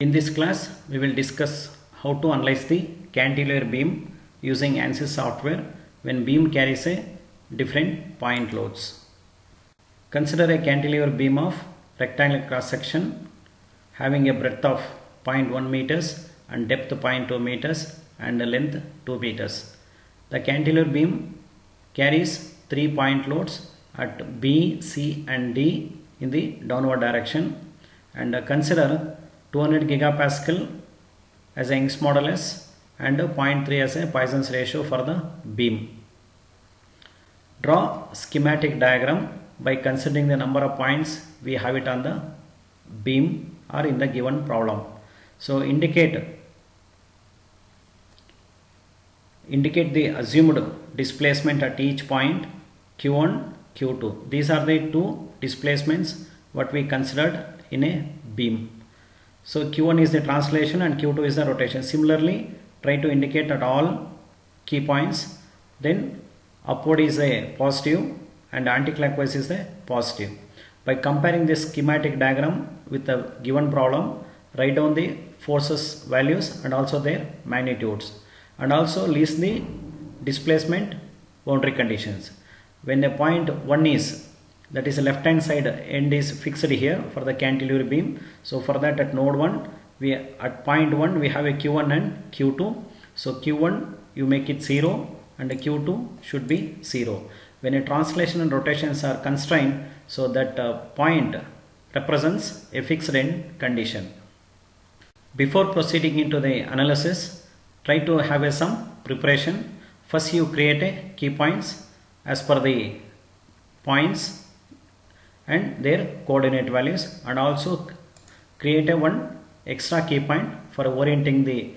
In this class, we will discuss how to analyze the cantilever beam using ANSYS software when beam carries a different point loads. Consider a cantilever beam of rectangular cross section having a breadth of 0.1 meters and depth 0.2 meters and a length 2 meters. The cantilever beam carries 3 point loads at B, C and D in the downward direction, and consider 200 gigapascal as a Young's modulus and 0.3 as a Poisson's ratio for the beam. Draw schematic diagram by considering the number of points we have it on the beam or in the given problem. So indicate the assumed displacement at each point Q1, Q2. These are the two displacements what we considered in a beam. So Q1 is the translation and Q2 is the rotation. Similarly, try to indicate at all key points. Then upward is a positive and anticlockwise is the positive. By comparing this schematic diagram with the given problem, write down the forces values and also their magnitudes, and also list the displacement boundary conditions. When a point 1 is, that is left hand side end is fixed here for the cantilever beam. So for that at node 1, at point 1 we have a Q1 and Q2. So Q1 you make it 0 and Q2 should be 0. When a translation and rotations are constrained, so that point represents a fixed end condition. Before proceeding into the analysis, try to have some preparation. First you create a key points as per the points and their coordinate values, and also create a one extra key point for orienting the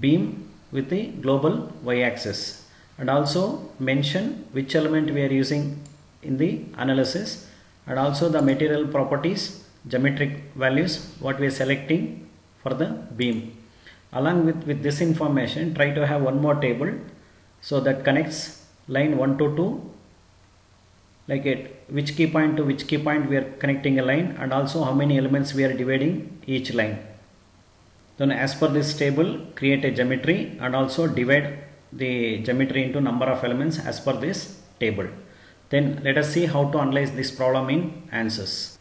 beam with the global y-axis, and also mention which element we are using in the analysis, and also the material properties, geometric values what we are selecting for the beam. Along with this information, try to have one more table so that connects line 1 to 2, like it, which key point to which key point we are connecting a line, and also how many elements we are dividing each line. Then as per this table, create a geometry and also divide the geometry into number of elements as per this table. Then let us see how to analyze this problem in ANSYS.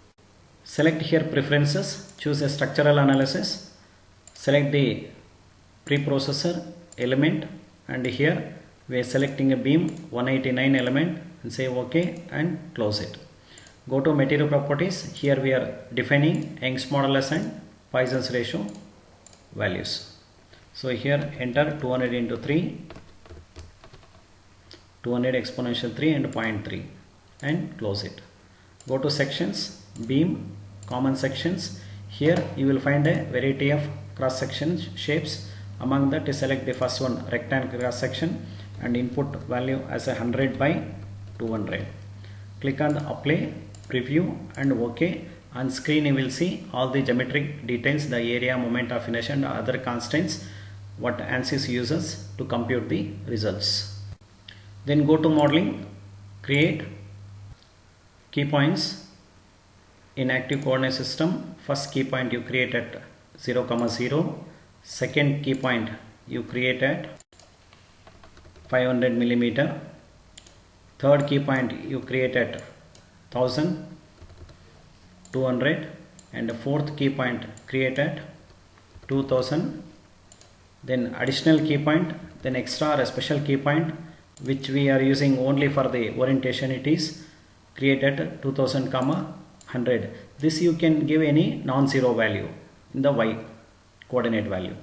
Select here preferences, choose a structural analysis, select the preprocessor element, and here we are selecting a beam 189 element and say OK and close it. Go to material properties. Here we are defining Young's modulus and Poisson's ratio values. So here enter 200 into 3, 200 exponential 3 and 0.3 and close it. Go to sections, beam, common sections. Here you will find a variety of cross section shapes. Among that, select the first one, rectangle cross section, and input value as 100 by 200. Click on the apply, preview and OK. On screen you will see all the geometric details, the area, moment of inertia and other constants what ANSYS uses to compute the results. Then go to modeling, create key points in active coordinate system. First key point you create at 0, 0. Second key point you create at 500 millimeter. Third key point you create at 1000, 200, and the fourth key point create at 2000. Then additional key point, then extra or a special key point which we are using only for the orientation, it is create at 2000, 100. This you can give any non-zero value in the y coordinate value.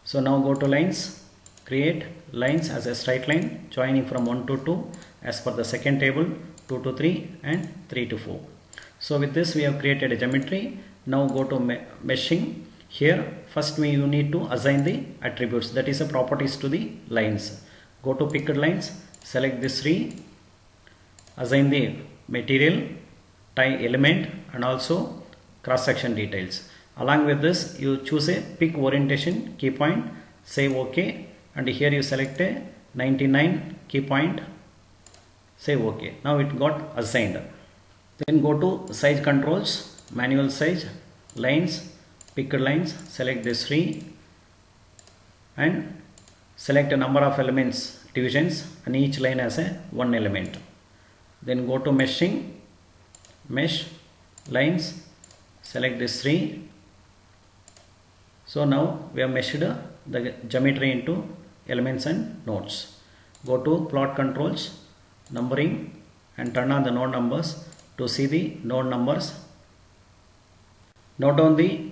So now go to lines, create lines as a straight line joining from 1 to 2 as per the second table, 2 to 3 and 3 to 4. So with this we have created a geometry. Now go to meshing. Here first you need to assign the attributes, that is the properties to the lines. Go to picked lines, select this 3, assign the material, tie element and also cross section details. Along with this you choose a pick orientation key point, say OK, and here you select a 99 key point, say OK. Now it got assigned. Then go to size controls, manual size, lines, picked lines, select these three and select a number of elements divisions, and each line has a one element. Then go to meshing, mesh lines, select these three. So now we have meshed the geometry into elements and nodes. Go to plot controls, numbering, and turn on the node numbers to see the node numbers. Note down the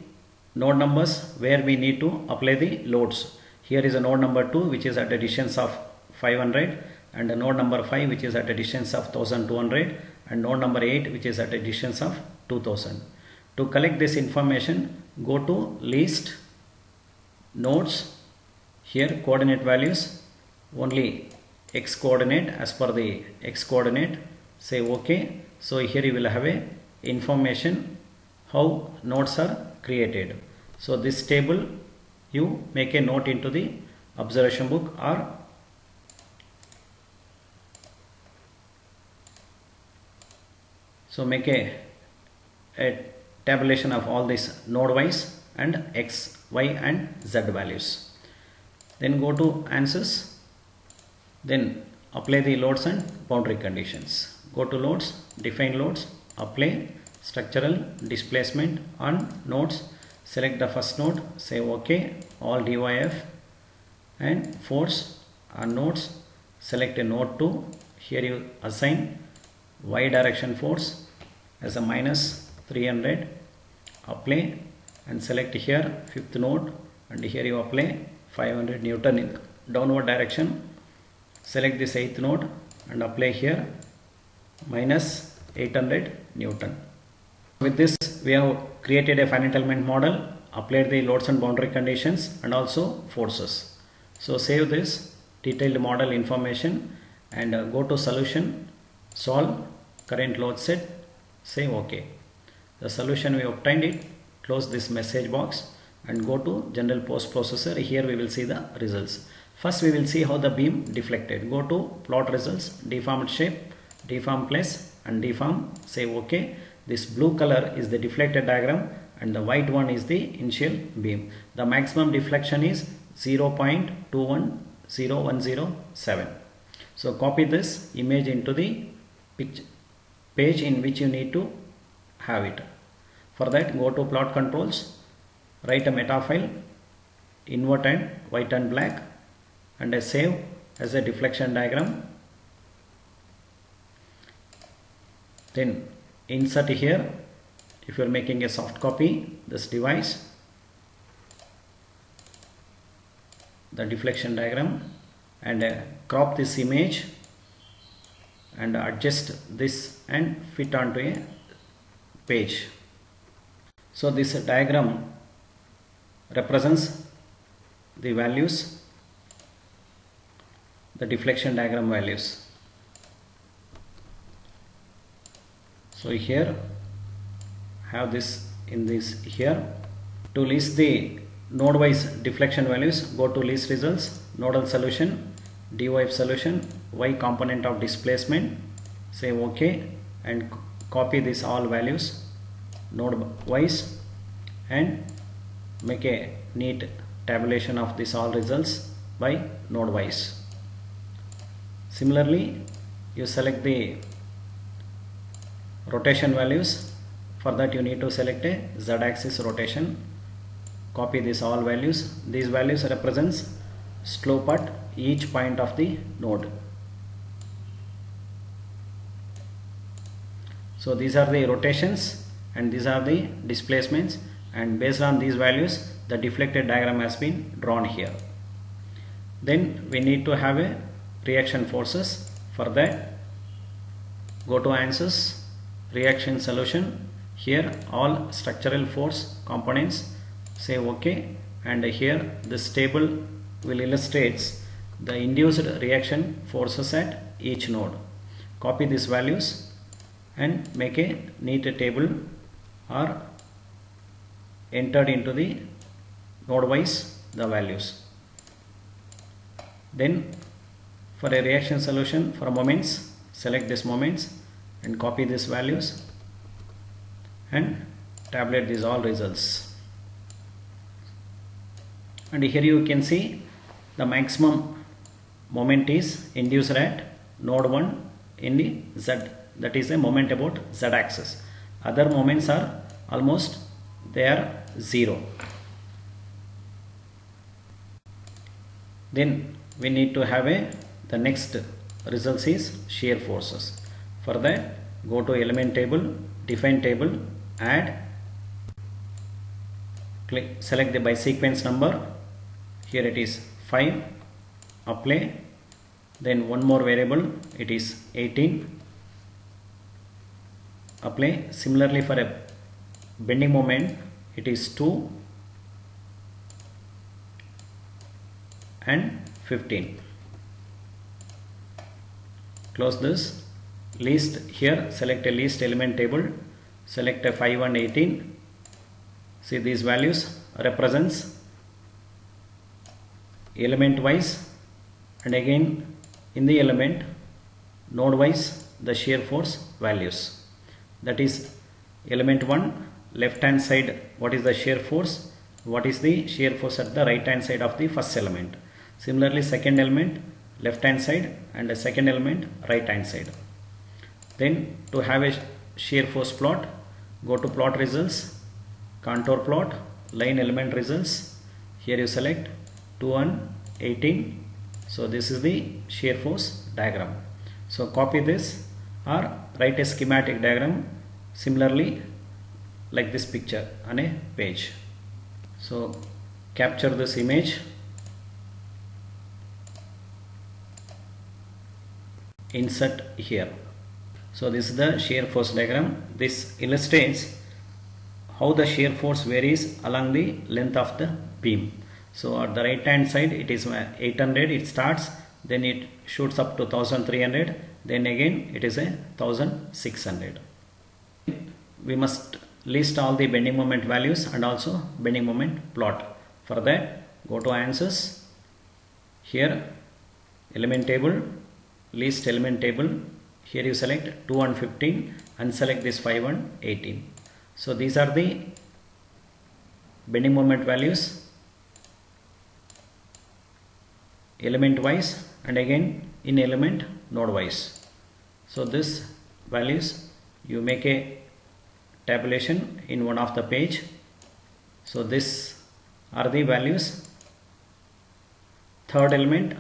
node numbers where we need to apply the loads. Here is a node number 2 which is at a distance of 500, and a node number 5 which is at a distance of 1200, and node number 8 which is at a distance of 2000. To collect this information, go to list, nodes, here coordinate values, only x coordinate as per the x coordinate, say OK. So here you will have a information how nodes are created. So this table you make a note into the observation book, or so make a tabulation of all these node wise and x, y and z values. Then go to answers, then apply the loads and boundary conditions. Go to loads, define loads, apply structural displacement on nodes, select the first node, say OK, all DYF, and force on nodes, select a node 2, here you assign y direction force as a minus 300, apply and select here fifth node, and here you apply 500 Newton in downward direction, select this eighth node and apply here minus 800 Newton. With this we have created a finite element model, applied the loads and boundary conditions and also forces. So save this detailed model information and go to solution, solve, current load set, say OK. The solution we obtained it, close this message box and go to general post processor. Here we will see the results. First we will see how the beam deflected. Go to plot results, deformed shape, deform place and deform, say OK. This blue color is the deflected diagram and the white one is the initial beam. The maximum deflection is 0.210107. So copy this image into the page in which you need to have it. For that, go to plot controls, write a meta file, invert and white and black, and save as a deflection diagram. Then insert here, if you are making a soft copy, this device, the deflection diagram, and crop this image and adjust this and fit onto a page. So this diagram represents the values, the deflection diagram values. So here have this in this here. To list the node wise deflection values, go to list results, nodal solution, DYF solution, y component of displacement, say OK and copy this all values node wise and make a neat tabulation of this all results by node wise. Similarly, you select the rotation values. For that you need to select a z-axis rotation, copy this all values. These values represents slope at each point of the node. So these are the rotations and these are the displacements, and based on these values the deflected diagram has been drawn here. Then we need to have a reaction forces. For that, go to answers, reaction solution, here all structural force components, say OK, and here this table will illustrates the induced reaction forces at each node. Copy these values and make a neat table or entered into the node wise the values. Then for a reaction solution for moments, select this moments and copy these values and tabulate these all results. and here you can see the maximum moment is induced at node 1 in the Z, that is a moment about Z axis. Other moments are almost they are 0. Then we need to have the next results is shear forces. For that, go to element table, define table, add, click, select the by sequence number. Here it is 5, apply, then one more variable, it is 18, apply. Similarly for a bending moment, it is 2 and 15. Close this. List, here select a list element table, select a 5 and 18. See, these values represents element wise, and again in the element node wise the shear force values. That is element 1 left hand side, what is the shear force, what is the shear force at the right hand side of the first element. Similarly second element left hand side and the second element right hand side. Then to have a shear force plot, go to plot results, contour plot, line element results. Here you select 2 and 18. So this is the shear force diagram. So copy this or write a schematic diagram similarly like this picture on a page. So capture this image, insert here. So this is the shear force diagram. This illustrates how the shear force varies along the length of the beam. So at the right hand side it is 800, it starts, then it shoots up to 1300, then again it is a 1600. We must list all the bending moment values and also bending moment plot. For that, go to answers, here element table, list element table. Here you select 2 and 15 and select this 5 and 18. So these are the bending moment values element wise and again in element node wise. So this values you make a tabulation in one of the page. So this are the values. Third element,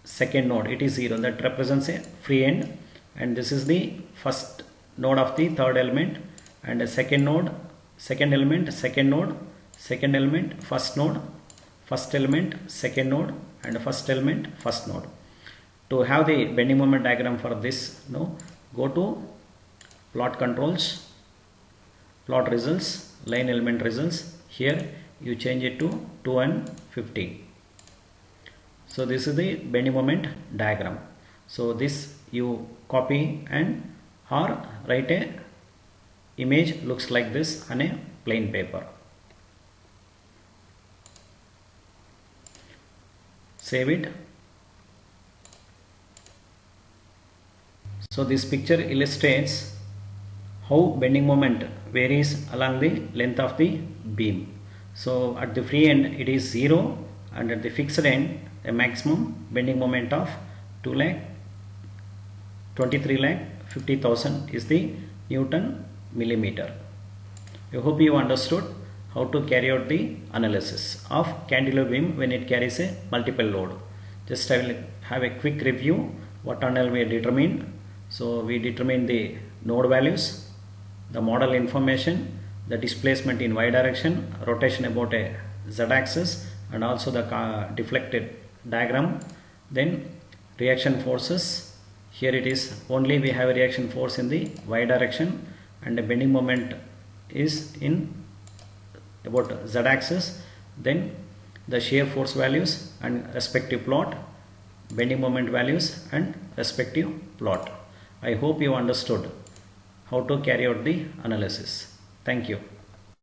second node, it is 0, that represents a free end, and this is the first node of the third element, and a second node, second element, second node, second element, first node, first element, second node, and first element, first node. To have the bending moment diagram for this, go to plot controls, plot results, line element results. Here you change it to 2 and 15. So this is the bending moment diagram. So this you copy and or write a image looks like this on a plain paper. Save it. So this picture illustrates how bending moment varies along the length of the beam. So at the free end it is 0, and at the fixed end a maximum bending moment of 2,23,50,000 is the Newton millimeter. I hope you understood how to carry out the analysis of cantilever beam when it carries a multiple load. Just I will have a quick review what all we determined. So we determined the node values, the model information, the displacement in y direction, rotation about a z axis, and also the deflected diagram. Then reaction forces. Here it is only we have a reaction force in the y direction, and the bending moment is in about z axis. Then the shear force values and respective plot, bending moment values and respective plot. I hope you understood how to carry out the analysis. Thank you.